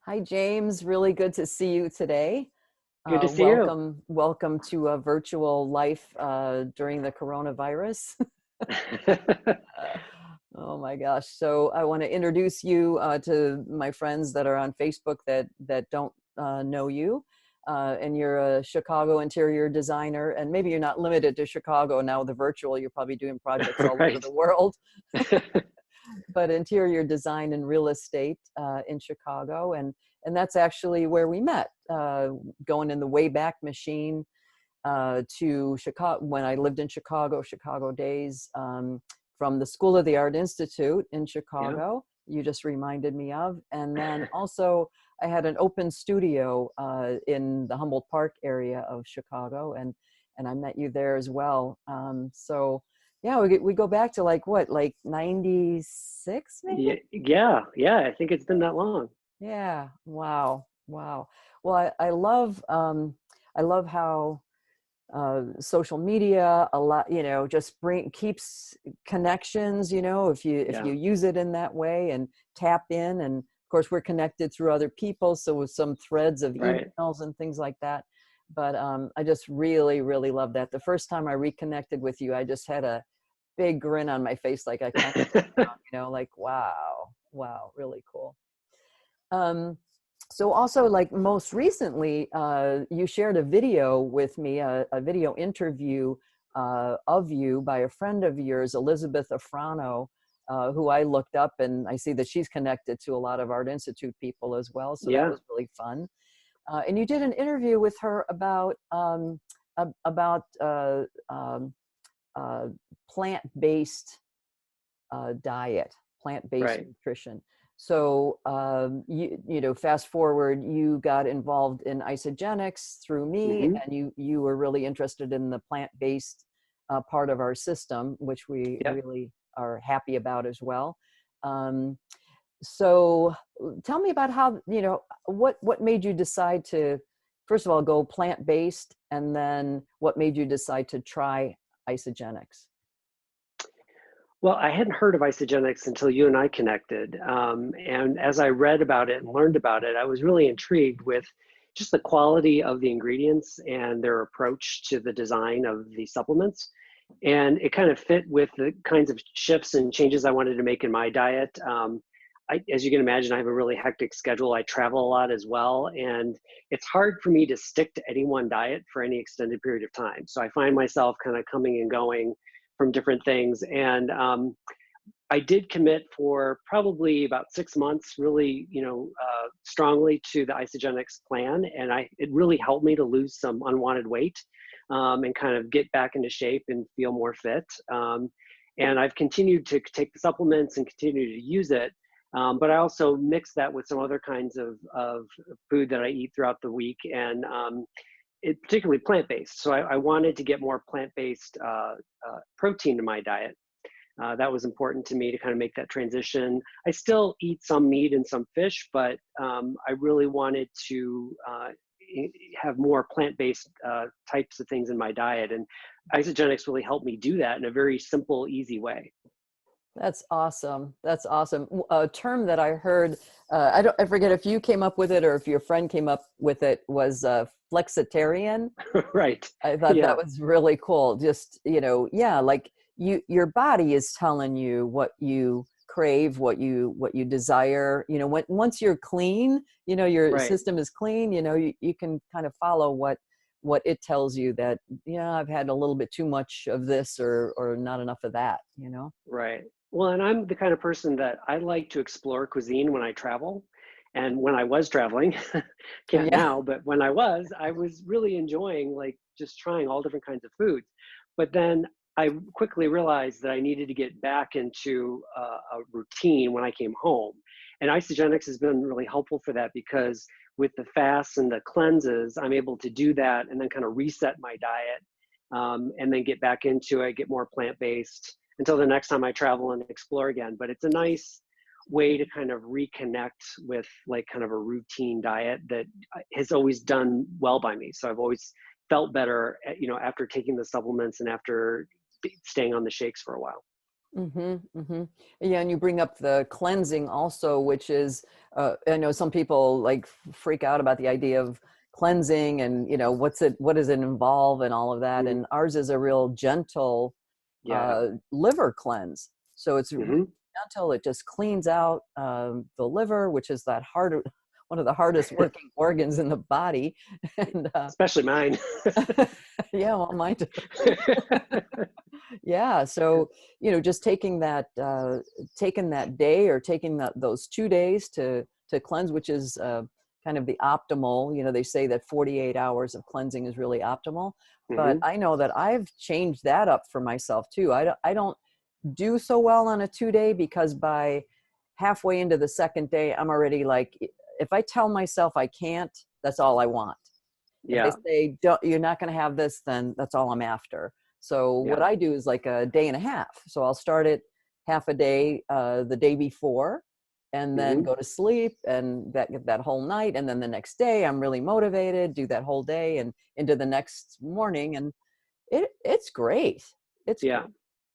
Hi, James. Really good to see you today. Good to see you. Welcome to a virtual life during the coronavirus. Oh my gosh. So I want to introduce you to my friends that are on Facebook that don't know you. And you're a Chicago interior designer, and maybe you're not limited to Chicago now with the virtual. You're probably doing projects all over Right. the world, but interior design and real estate in Chicago, and that's actually where we met, going in the Wayback Machine to Chicago when I lived in Chicago, Chicago days, from the School of the Art Institute in Yeah. Chicago. You just reminded me of, and then also I had an open studio in the Humboldt Park area of Chicago, and I met you there as well. So yeah, we go back to like what, like 96 Yeah. maybe? Yeah. I think it's been that long. Yeah. Wow. Wow. Well, I love how social media a lot, just keeps connections, if Yeah. you use it in that way and tap in. And of course we're connected through other people, so with some threads of Right. emails and things like that. But I just really, really love that. The first time I reconnected with you, I just had a big grin on my face, like I can't, like, wow, wow, really cool. Um, so also, like, most recently, you shared a video with me, a video interview of you by a friend of yours, Elizabeth Afrano, who I looked up, and I see that she's connected to a lot of Art Institute people as well. So that Yeah. was really fun. And you did an interview with her about about uh, plant-based diet, plant-based Right. nutrition. So fast forward, you got involved in Isagenix through me, Hmm. and you were really interested in the plant-based part of our system, which we Yeah. really are happy about as well. Um, so tell me about how, what made you decide to, first of all, go plant-based, and then what made you decide to try Isagenix? Well, I hadn't heard of Isagenix until you and I connected. And as I read about it and learned about it, I was really intrigued with just the quality of the ingredients and their approach to the design of the supplements. And it kind of fit with the kinds of shifts and changes I wanted to make in my diet. As you can imagine, I have a really hectic schedule. I travel a lot as well, and it's hard for me to stick to any one diet for any extended period of time. So I find myself kind of coming and going from different things. And I did commit for probably about 6 months, really, strongly to the Isagenix plan, and it really helped me to lose some unwanted weight and kind of get back into shape and feel more fit. And I've continued to take the supplements and continue to use it. But I also mix that with some other kinds of food that I eat throughout the week, and it particularly plant-based. So I wanted to get more plant-based protein in my diet. That was important to me to kind of make that transition. I still eat some meat and some fish, but I really wanted to have more plant-based types of things in my diet. And Isagenix really helped me do that in a very simple, easy way. That's awesome. That's awesome. A term that I heard, I forget if you came up with it or if your friend came up with it, was flexitarian. Right. I thought that Yeah. was really cool. Just, yeah, like your body is telling you what you crave, what you desire. Once you're clean, your Right. system is clean, you can kind of follow what it tells you, that, I've had a little bit too much of this, or not enough of that. Right. Well, and I'm the kind of person that I like to explore cuisine when I travel. And when I was traveling, can't Yeah. now, but when I was really enjoying like just trying all different kinds of foods. But then I quickly realized that I needed to get back into a routine when I came home. And Isagenix has been really helpful for that because with the fasts and the cleanses, I'm able to do that and then kind of reset my diet, and then get back into it, get more plant based until the next time I travel and explore again. But it's a nice way to kind of reconnect with like kind of a routine diet that has always done well by me. So I've always felt better, after taking the supplements and after staying on the shakes for a while. Yeah, and you bring up the cleansing also, which is, I know some people like freak out about the idea of cleansing and, what does it involve and all of that. Hmm. And ours is a real gentle Yeah. liver cleanse. So it's really Hmm. gentle. It just cleans out the liver, which is that one of the hardest working organs in the body. And Especially mine. yeah, well, mine too. Yeah, so just taking that day or taking those 2 days to cleanse, which is kind of the optimal. They say that 48 hours of cleansing is really optimal, but Hmm. I know that I've changed that up for myself too. I don't do so well on a 2 day, because by halfway into the second day, I'm already like, if I tell myself I can't, that's all I want. If they Yeah. say, don't, you're not going to have this, then that's all I'm after. So what Yeah. I do is like a day and a half. So I'll start it half a day the day before, and then Hmm. go to sleep, and that whole night, and then the next day I'm really motivated, do that whole day and into the next morning, and it's great. It's great. Yeah.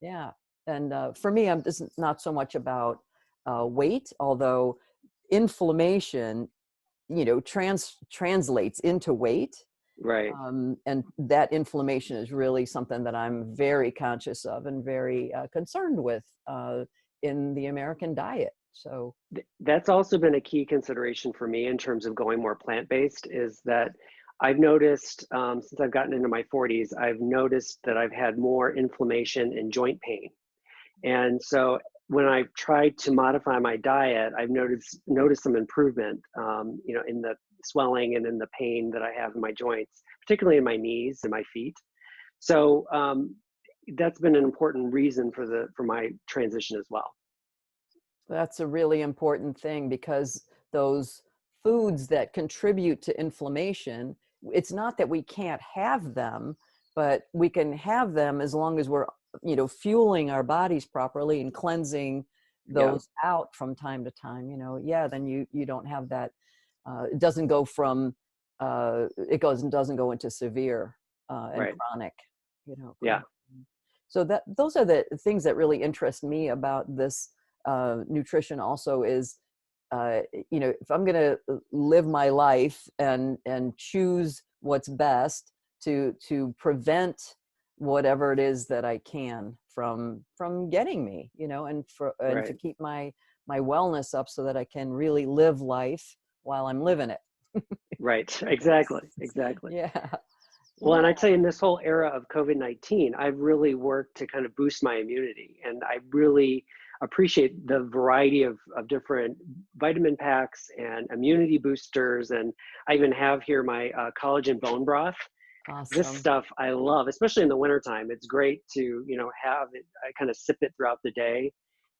Yeah. And for me, I'm just not so much about weight, although inflammation translates into weight. Right. And that inflammation is really something that I'm very conscious of and very concerned with in the American diet. So, That's also been a key consideration for me in terms of going more plant-based, is that I've noticed since I've gotten into my 40s, I've noticed that I've had more inflammation and joint pain. And so when I've tried to modify my diet, I've noticed some improvement, in the swelling and in the pain that I have in my joints, particularly in my knees and my feet. So that's been an important reason for my transition as well. that's a really important thing, because those foods that contribute to inflammation, it's not that we can't have them, but we can have them as long as we're, fueling our bodies properly and cleansing Yeah. those out from time to time, yeah, then you don't have that. It doesn't go from, it doesn't go into severe and Right. chronic, Yeah. so those are the things that really interest me about this nutrition also is, if I'm going to live my life and choose what's best to prevent whatever it is that I can from getting me, and to Right. keep my wellness up so that I can really live life while I'm living it. Right. Exactly. Exactly. Yeah. Well, Yeah. and I'd say in this whole era of COVID-19, I've really worked to kind of boost my immunity. And I really appreciate the variety of different vitamin packs and immunity boosters. And I even have here my collagen bone broth. This Awesome. stuff I love, especially in the wintertime. It's great to, have it, I kind of sip it throughout the day.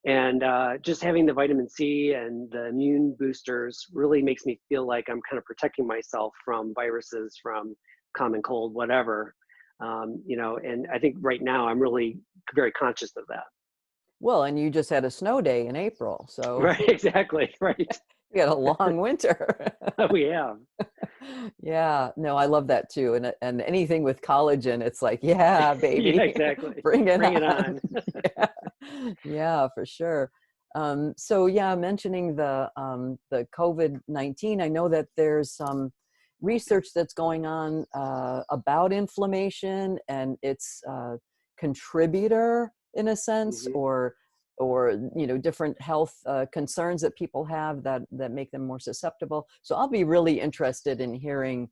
And just having the vitamin C and the immune boosters really makes me feel like I'm kind of protecting myself from viruses, from common cold, whatever. And I think right now I'm really very conscious of that. Well, and you just had a snow day in April, so Right, exactly, right. you had a long winter. We have. Yeah, no, I love that too. And anything with collagen, it's like, yeah, Yeah, baby, exactly. bring it Bring it on. on. Yeah, yeah, for sure. So yeah, mentioning the COVID-19, I know that there's some research that's going on about inflammation and its contributor in a sense, Hmm. or different health concerns that people have that make them more susceptible. So I'll be really interested in hearing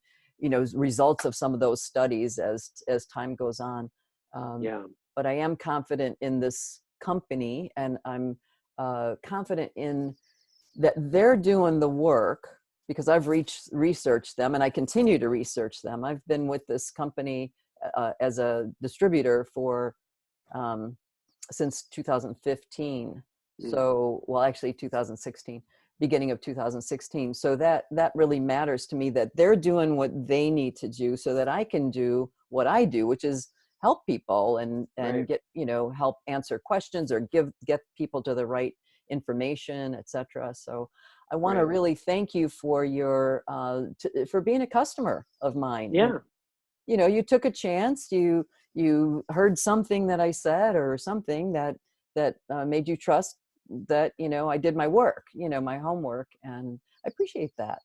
results of some of those studies as time goes on. um, Yeah. but I am confident in this company, and I'm confident in that they're doing the work, because I've researched them and I continue to research them. I've been with this company as a distributor for um, since 2015. Mm. So, well, actually 2016, beginning of 2016. So that really matters to me, that they're doing what they need to do so that I can do what I do, which is help people and Right. get, help answer questions or get people to the right information, etc. So I want to Right. really thank you for your for being a customer of mine. Yeah. You took a chance, you heard something that I said or something that that made you trust that, I did my work, my homework, and I appreciate that,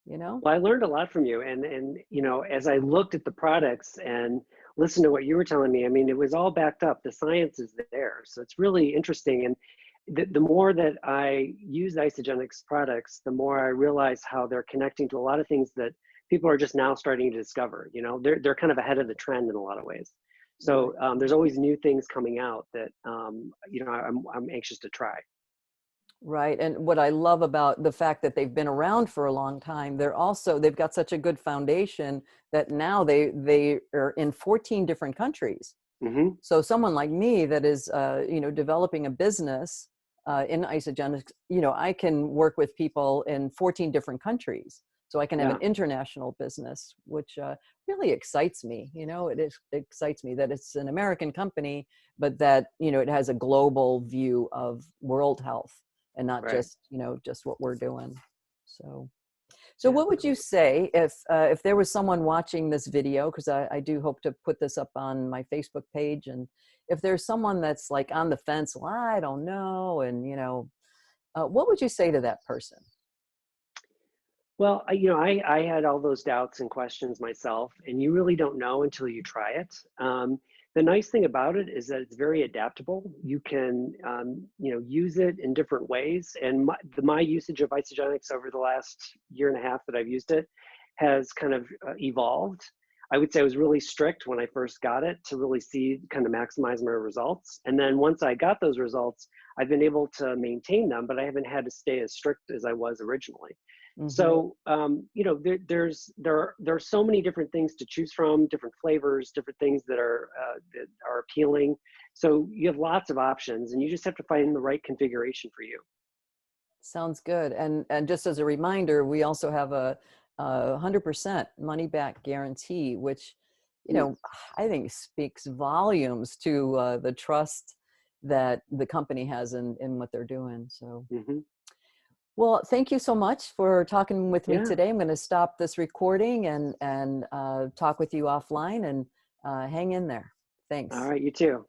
Well, I learned a lot from you, and as I looked at the products and listened to what you were telling me, I mean, it was all backed up. The science is there, so it's really interesting. And the more that I use Isagenix products, the more I realize how they're connecting to a lot of things that people are just now starting to discover. They're kind of ahead of the trend in a lot of ways. Right. So there's always new things coming out that I'm anxious to try. Right. And what I love about the fact that they've been around for a long time, they've got such a good foundation that now they are in 14 different countries. Hmm. So someone like me that is, developing a business in Isagenix, I can work with people in 14 different countries. So I can have an Yeah, international business, which really excites me. Excites me that it's an American company, but that, it has a global view of world health and not right. just what we're doing. So Yeah. what would you say if there was someone watching this video, because I do hope to put this up on my Facebook page, and if there's someone that's like on the fence, well, I don't know, and what would you say to that person? Well, I had all those doubts and questions myself, and you really don't know until you try it. The nice thing about it is that it's very adaptable. You can, use it in different ways. And my usage of Isagenix over the last year and a half that I've used it has kind of evolved. I would say I was really strict when I first got it to really see kind of maximize my results. And then once I got those results, I've been able to maintain them, but I haven't had to stay as strict as I was originally. Hmm. So there are so many different things to choose from, different flavors, different things that are appealing. So you have lots of options, and you just have to find the right configuration for you. Sounds good. And just as a reminder, we also have a 100% money back guarantee, which, Mm. I think speaks volumes to the trust that the company has in what they're doing. So, Hmm. well, thank you so much for talking with me Yeah. today. I'm going to stop this recording and talk with you offline, and hang in there. All Thanks. right. You too.